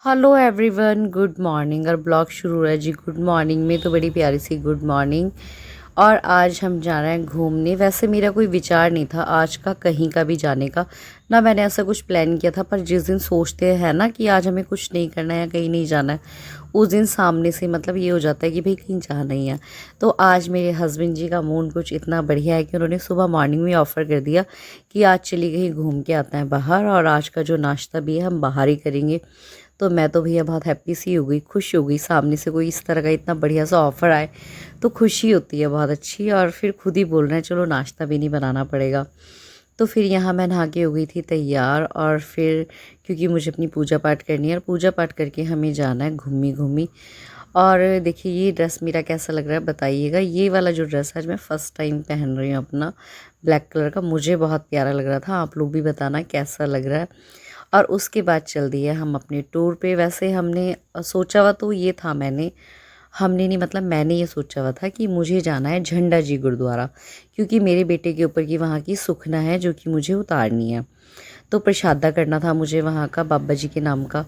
Hello everyone, good morning. और blog शुरू हो रहा है जी गुड मॉर्निंग में, तो बड़ी प्यारी सी गुड मॉर्निंग। और आज हम जा रहे हैं घूमने। वैसे मेरा कोई विचार नहीं था आज का कहीं का भी जाने का, ना मैंने ऐसा कुछ प्लान किया था। पर जिस दिन सोचते हैं ना कि आज हमें कुछ नहीं करना है या कहीं नहीं जाना है, उस दिन सामने से मतलब ये हो जाता है कि भाई कहीं जाना ही है। तो आज मेरे हस्बैंड जी का मूड कुछ इतना बढ़िया है कि उन्होंने सुबह मॉर्निंग में ऑफ़र कर दिया कि आज चली कहीं घूम के आता है बाहर, और आज का जो नाश्ता भी है हम बाहर ही करेंगे। तो मैं तो भैया बहुत हैप्पी सी हो गई, खुश हो गई। सामने से कोई इस तरह का इतना बढ़िया सा ऑफ़र आए तो खुशी होती है बहुत अच्छी। और फिर खुद ही बोल रहे हैं चलो नाश्ता भी नहीं बनाना पड़ेगा। तो फिर यहाँ मैं नहा के हो गई थी तैयार, और फिर क्योंकि मुझे अपनी पूजा पाठ करनी है और पूजा पाठ करके हमें जाना है घूमी घूमी। और देखिए ये ड्रेस मेरा कैसा लग रहा है बताइएगा। ये वाला जो ड्रेस है आज मैं फ़र्स्ट टाइम पहन रही हूँ अपना, ब्लैक कलर का। मुझे बहुत प्यारा लग रहा था, आप लोग भी बताना कैसा लग रहा है। और उसके बाद चल दिए हम अपने टूर पे। वैसे हमने सोचा हुआ तो ये था, हमने नहीं मतलब मैंने ये सोचा हुआ था कि मुझे जाना है झंडा जी गुरुद्वारा, क्योंकि मेरे बेटे के ऊपर की वहाँ की सुखना है जो कि मुझे उतारनी है। तो प्रसादा करना था मुझे वहाँ का बाबा जी के नाम का।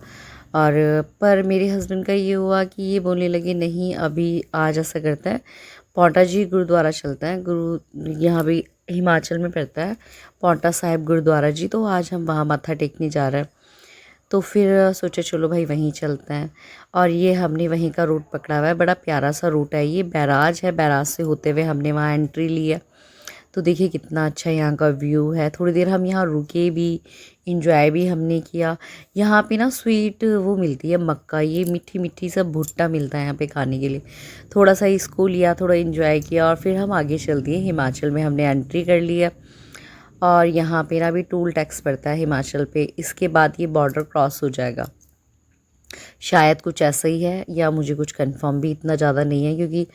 और पर मेरे हस्बैंड का ये हुआ कि ये बोलने लगे नहीं अभी आज ऐसा करता है, पौंटा जी गुरुद्वारा चलता है। यहाँ भी हिमाचल में पड़ता है पौंटा साहिब गुरुद्वारा जी, तो आज हम वहाँ माथा टेकने जा रहे हैं। तो फिर सोचा चलो भाई वहीं चलते हैं। और ये हमने वहीं का रूट पकड़ा हुआ है, बड़ा प्यारा सा रूट है। ये बैराज है, बैराज से होते हुए हमने वहाँ एंट्री ली है। तो देखिए कितना अच्छा यहाँ का व्यू है। थोड़ी देर हम यहाँ रुके भी, इंजॉय भी हमने किया। यहाँ पे ना स्वीट वो मिलती है मक्का, ये मीठी मीठी सा भुट्टा मिलता है यहाँ पे खाने के लिए। थोड़ा सा इसको लिया, थोड़ा इंजॉय किया, और फिर हम आगे चल दिए। हिमाचल में हमने एंट्री कर लिया। और यहाँ पे ना भी टोल टैक्स पड़ता है हिमाचल पे, इसके बाद ये बॉर्डर क्रॉस हो जाएगा। शायद कुछ ऐसा ही है, या मुझे कुछ कंफर्म भी इतना ज़्यादा नहीं है, क्योंकि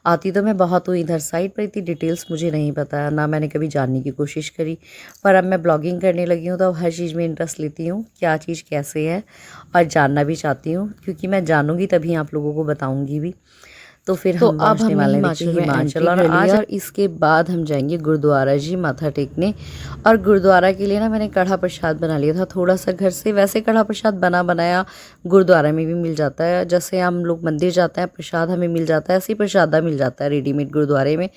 आती तो मैं बहुत हूँ इधर साइड पर, इतनी डिटेल्स मुझे नहीं पता, ना मैंने कभी जानने की कोशिश करी। पर अब मैं ब्लॉगिंग करने लगी हूँ तो अब हर चीज़ में इंटरेस्ट लेती हूँ, क्या चीज़ कैसे है, और जानना भी चाहती हूँ, क्योंकि मैं जानूँगी तभी आप लोगों को बताऊँगी भी। तो फिर तो हम अब पहुंचने हमने वाले हैं हिमाचल देखिए में हिमाचल, एंट्री और कर आज लिया। और इसके बाद हम जाएंगे गुरुद्वारा जी माथा टेकने। और गुरुद्वारा के लिए ना मैंने कढ़ा प्रसाद बना लिया था थोड़ा सा घर से। वैसे कढ़ा प्रसाद बना बनाया गुरुद्वारा में भी मिल जाता है, जैसे हम लोग मंदिर जाते हैं प्रसाद हमें मिल जाता है, ऐसे ही प्रसादा मिल जाता है रेडीमेड गुरुद्वारे में।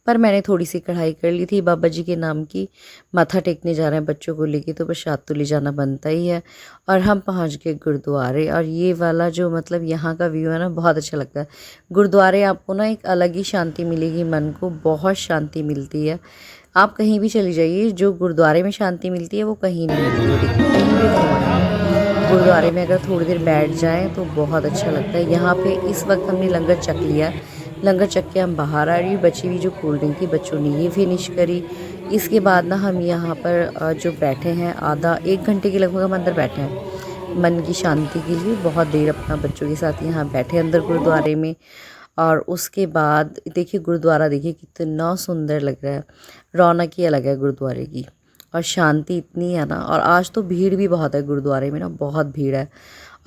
पर मैंने थोड़ी सी कढ़ाई कर ली थी बाबा जी के नाम की। माथा टेकने जा रहे हैं बच्चों को लेके, तो प्रसाद तो ले जाना बनता ही है। और हम पहुंच गए गुरुद्वारे, और ये वाला जो मतलब यहाँ का व्यू है ना बहुत अच्छा लगता है। गुरुद्वारे आपको ना एक अलग ही शांति मिलेगी, मन को बहुत शांति मिलती है। आप कहीं भी चली जाइए, जो गुरुद्वारे में शांति मिलती है वो कहीं नहीं मिलती है। देखिए कहीं भी घूमें गुरुद्वारे में अगर थोड़ी देर बैठ जाएं तो बहुत अच्छा लगता है। यहाँ पे इस वक्त हमने लंगर चख लिया, लंगर चख के हम बाहर आ रही, बची हुई जो कोल्ड ड्रिंक थी बच्चों ने ये फिनिश करी। इसके बाद ना हम यहाँ पर जो बैठे हैं आधा एक घंटे के लगभग हम अंदर बैठे हैं मन की शांति के लिए। बहुत देर अपना बच्चों के साथ यहाँ बैठे अंदर गुरुद्वारे में। और उसके बाद देखिए गुरुद्वारा देखिए कितना सुंदर लग रहा है, रौनक ही अलग है गुरुद्वारे की, और शांति इतनी है ना। और आज तो भीड़ भी बहुत है गुरुद्वारे में ना, बहुत भीड़ है।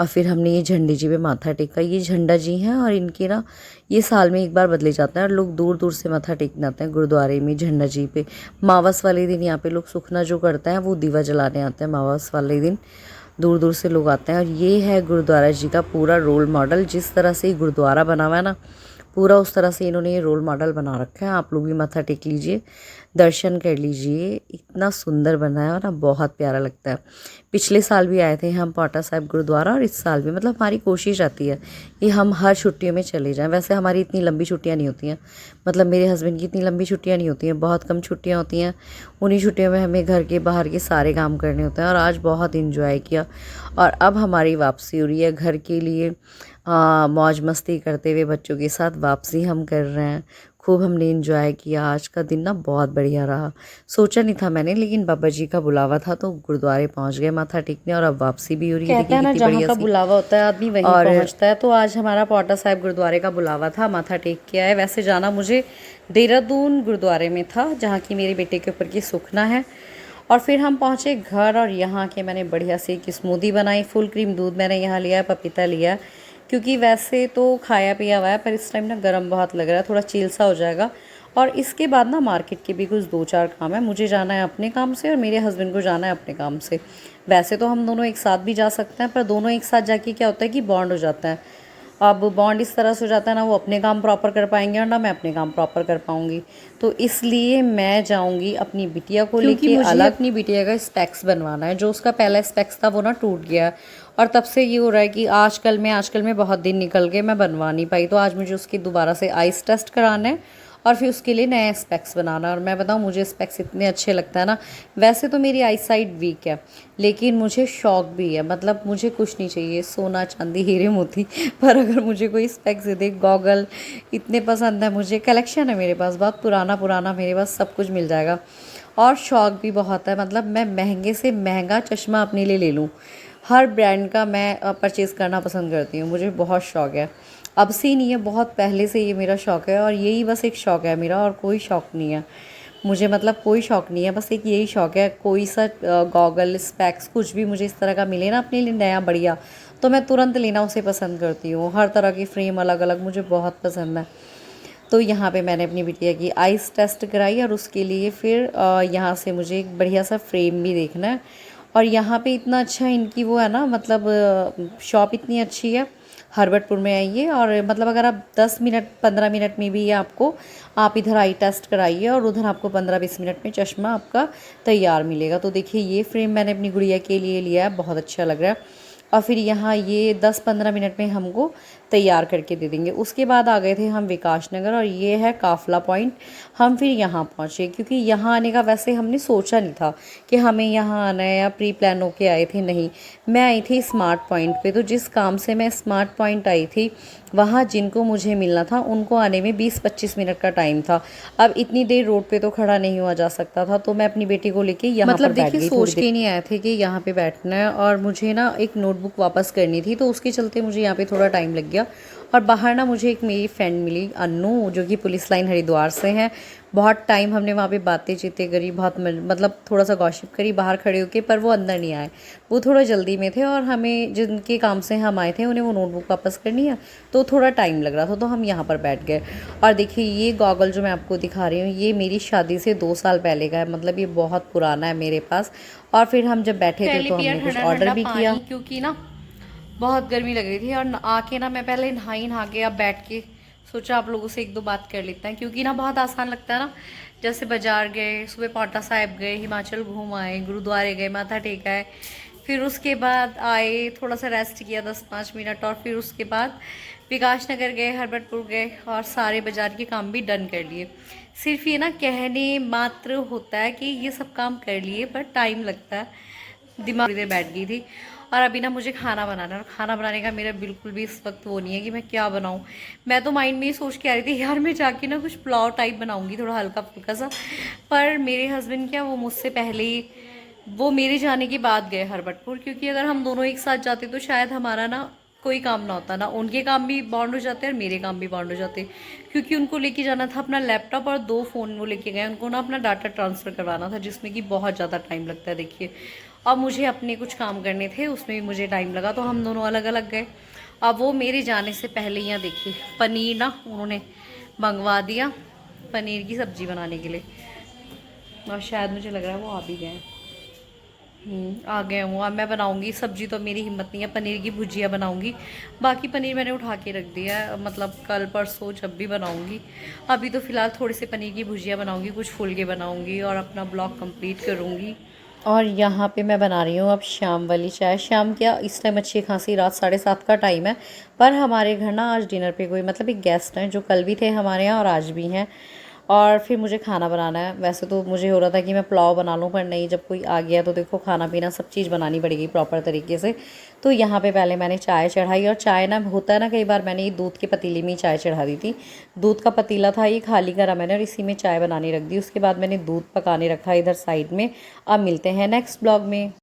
और फिर हमने ये झंडे जी पे माथा टेका। ये झंडा जी हैं और इनके ना ये साल में एक बार बदले जाते हैं, और लोग दूर दूर से माथा टेकने आते हैं गुरुद्वारे में झंडा जी पे। मावस वाले दिन यहाँ पे लोग सुखना जो करते हैं वो दीवा जलाने आते हैं मावस वाले दिन, दूर दूर से लोग आते हैं। और ये है गुरुद्वारा जी का पूरा रोल मॉडल। जिस तरह से गुरुद्वारा बना हुआ है ना, पूरा उस तरह से इन्होंने ये रोल मॉडल बना रखा है। आप लोग भी माथा टेक लीजिए, दर्शन कर लीजिए, इतना सुंदर बना है और ना बहुत प्यारा लगता है। पिछले साल भी आए थे हम पांवटा साहिब गुरुद्वारा, और इस साल भी मतलब हमारी कोशिश रहती है कि हम हर छुट्टियों में चले जाएं। वैसे हमारी इतनी लंबी छुट्टियां नहीं होती हैं, मतलब मेरे हस्बैंड की इतनी लंबी छुट्टियां नहीं होती हैं, बहुत कम छुट्टियां होती हैं। उन्हीं छुट्टियों में हमें घर के बाहर के सारे काम करने होते हैं। और आज बहुत इंजॉय किया, और अब हमारी वापसी हो रही है घर के लिए। मौज मस्ती करते हुए बच्चों के साथ वापसी हम कर रहे हैं। खूब हमने एंजॉय किया। आज का दिन ना बहुत बढ़िया रहा। सोचा नहीं था मैंने, लेकिन बाबा जी का बुलावा था तो गुरुद्वारे पहुंच गए माथा टेकने, और अब वापसी भी हो रही है। कहते देखिए हैं ना कितनी जहाँ बढ़िया का सी। बुलावा होता है आदमी वहीं और पहुँचता है। तो आज हमारा पांवटा साहिब गुरुद्वारे का बुलावा था, माथा टेक के आए। वैसे जाना मुझे देहरादून गुरुद्वारे में था, जहाँ की मेरे बेटे के ऊपर की सुखना है। और फिर हम पहुँचे घर, और यहाँ के मैंने बढ़िया से एक स्मूदी बनाई। फुल क्रीम दूध मैंने यहाँ लिया, पपीता लिया, क्योंकि वैसे तो खाया पिया हुआ है पर इस टाइम ना गर्म बहुत लग रहा है, थोड़ा चिल सा हो जाएगा। और इसके बाद ना मार्केट के भी कुछ 2-4 काम है। मुझे जाना है अपने काम से और मेरे हस्बैंड को जाना है अपने काम से। वैसे तो हम दोनों एक साथ भी जा सकते हैं, पर दोनों एक साथ जाके क्या होता है कि बॉन्ड हो जाता है। अब बॉन्ड इस तरह से हो जाता है ना, वो अपने काम प्रॉपर कर पाएंगे और ना मैं अपने काम प्रॉपर कर पाऊंगी। तो इसलिए मैं जाऊंगी अपनी बिटिया को लेके अलग। अपनी बिटिया का स्पेक्स बनवाना है, जो उसका पहला स्पेक्स था वो ना टूट गया है और तब से ये हो रहा है कि आजकल में बहुत दिन निकल गए, मैं बनवा नहीं पाई। तो आज मुझे उसकी दोबारा से आइस टेस्ट कराना है और फिर उसके लिए नया स्पेक्स बनाना। और मैं बताऊँ, मुझे स्पेक्स इतने अच्छे लगता है ना। वैसे तो मेरी आई साइट वीक है, लेकिन मुझे शौक भी है। मतलब मुझे कुछ नहीं चाहिए, सोना चांदी हीरे मोती, पर अगर मुझे कोई स्पेक्स दे दे, गॉगल इतने पसंद है मुझे। कलेक्शन है मेरे पास, बहुत पुराना पुराना मेरे पास सब कुछ मिल जाएगा। और शौक भी बहुत है, मतलब मैं महंगे से महंगा चश्मा अपने लिए ले लूँ। हर ब्रांड का मैं परचेज़ करना पसंद करती हूँ, मुझे बहुत शौक है। अब से नहीं है, बहुत पहले से ये मेरा शौक़ है और यही बस एक शौक़ है मेरा, और कोई शौक़ नहीं है मुझे। मतलब कोई शौक़ नहीं है, बस एक यही शौक़ है। कोई सा गॉगल स्पेक्स कुछ भी मुझे इस तरह का मिले ना अपने लिए नया बढ़िया, तो मैं तुरंत लेना उसे पसंद करती हूँ। हर तरह की फ्रेम अलग अलग मुझे बहुत पसंद है। तो यहाँ पे मैंने अपनी बिटिया की आइस टेस्ट कराई और उसके लिए फिर यहाँ से मुझे एक बढ़िया सा फ्रेम भी देखना है। और यहाँ पे इतना अच्छा इनकी वो है ना, मतलब शॉप इतनी अच्छी है। हर्बटपुर में आइए और मतलब अगर आप 10 मिनट 15 मिनट में भी आपको, आप इधर आई टेस्ट कराइए और उधर आपको 15-20 मिनट में चश्मा आपका तैयार मिलेगा। तो देखिए ये फ्रेम मैंने अपनी गुड़िया के लिए लिया है, बहुत अच्छा लग रहा है। और फिर यहाँ ये 10-15 मिनट में हमको तैयार करके दे देंगे। उसके बाद आ गए थे हम विकास नगर और ये है काफला पॉइंट। हम फिर यहाँ पहुँचे, क्योंकि यहाँ आने का वैसे हमने सोचा नहीं था कि हमें यहाँ आना है, या प्री प्लान होके आए थे, नहीं। मैं आई थी स्मार्ट पॉइंट पे। तो जिस काम से मैं स्मार्ट पॉइंट आई थी, वहाँ जिनको मुझे मिलना था उनको आने में 20-25 मिनट का टाइम था। अब इतनी देर रोड पे तो खड़ा नहीं हुआ जा सकता था, तो मैं अपनी बेटी को लेके यहाँ पर बैठ गई। सोच के नहीं आए थे कि यहाँ पे बैठना है, और मुझे ना एक नोटबुक वापस करनी थी, तो उसके चलते मुझे यहाँ पे थोड़ा टाइम लग गया। और बाहर ना मुझे एक मेरी फ्रेंड मिली, अन्नू, जो कि पुलिस लाइन हरिद्वार से हैं। बहुत टाइम हमने वहाँ पे बातें चीतें करी, बहुत मतलब थोड़ा सा गॉसिप करी बाहर खड़े होके, पर वो अंदर नहीं आए, वो थोड़ा जल्दी में थे और हमें जिनके काम से हम आए थे उन्हें वो नोटबुक वापस करनी है, तो थोड़ा टाइम लग रहा था, तो हम यहाँ पर बैठ गए। और देखिए ये गॉगल जो मैं आपको दिखा रही हूँ, ये मेरी शादी से 2 साल पहले का है, मतलब ये बहुत पुराना है मेरे पास। और फिर हम जब बैठे थे तो हमने कुछ ऑर्डर भी किया, क्योंकि ना बहुत गर्मी लग रही थी। और आके ना मैं पहले नहा के अब बैठ के सोचा आप लोगों से 1-2 बात कर लेते हैं, क्योंकि ना बहुत आसान लगता है ना। जैसे बाजार गए, सुबह पांवटा साहिब गए, हिमाचल घूम आए, गुरुद्वारे गए, माथा टेका है, फिर उसके बाद आए, थोड़ा सा रेस्ट किया 10-5 मिनट, और फिर उसके बाद विकास नगर गए, हरबटपुर गए, और सारे बाजार के काम भी डन कर लिए। सिर्फ ये ना कहने मात्र होता है कि ये सब काम कर लिए, पर टाइम लगता है। दिमाग इधर बैठ गई थी। और अभी ना मुझे खाना बनाना है, और खाना बनाने का मेरा बिल्कुल भी इस वक्त वो नहीं है कि मैं क्या बनाऊं। मैं तो माइंड में ही सोच के आ रही थी यार मैं जाके ना कुछ पुलाव टाइप बनाऊंगी, थोड़ा हल्का फुल्का सा। पर मेरे हस्बैंड क्या, वो मुझसे पहले ही, वो मेरे जाने के बाद गए हरबटपुर, क्योंकि अगर हम दोनों एक साथ जाते तो शायद हमारा ना कोई काम ना होता, ना उनके काम भी बॉन्ड हो जाते और मेरे काम भी बॉन्ड हो जाते। क्योंकि उनको लेके जाना था अपना लैपटॉप और 2 फ़ोन वो लेके गए, उनको ना अपना डाटा ट्रांसफ़र करवाना था, जिसमें कि बहुत ज़्यादा टाइम लगता है देखिए। और मुझे अपने कुछ काम करने थे, उसमें भी मुझे टाइम लगा, तो हम दोनों अलग अलग गए। अब वो मेरे जाने से पहले यहाँ देखिए पनीर ना उन्होंने मंगवा दिया, पनीर की सब्ज़ी बनाने के लिए। और शायद मुझे लग रहा है वो आ भी गए, आ गए हूँ। अब मैं बनाऊँगी सब्ज़ी, तो मेरी हिम्मत नहीं है, पनीर की भुजिया बनाऊँगी। बाकी पनीर मैंने उठा के रख दिया है, मतलब कल परसों जब भी बनाऊँगी। अभी तो फ़िलहाल थोड़ी सी पनीर की भुजिया बनाऊँगी, कुछ फुलके बनाऊँगी और अपना ब्लॉग कंप्लीट करूँगी। और यहाँ पे मैं बना रही हूँ अब शाम वाली चाय। शाम क्या, इस टाइम अच्छी खासी रात 7:30 का टाइम है, पर हमारे घर ना आज डिनर पे कोई, मतलब एक गेस्ट हैं जो कल भी थे हमारे यहाँ और आज भी हैं। और फिर मुझे खाना बनाना है। वैसे तो मुझे हो रहा था कि मैं पुलाव बना लूँ, पर नहीं, जब कोई आ गया तो देखो खाना पीना सब चीज़ बनानी पड़ेगी प्रॉपर तरीके से। तो यहाँ पे पहले मैंने चाय चढ़ाई, और चाय ना होता है ना कई बार, मैंने ये दूध के पतीले में ही चाय चढ़ा दी थी। दूध का पतीला था ये, खाली करा मैंने और इसी में चाय बनाने रख दी। उसके बाद मैंने दूध पकाने रखा इधर साइड में। अब मिलते हैं नेक्स्ट ब्लॉग में।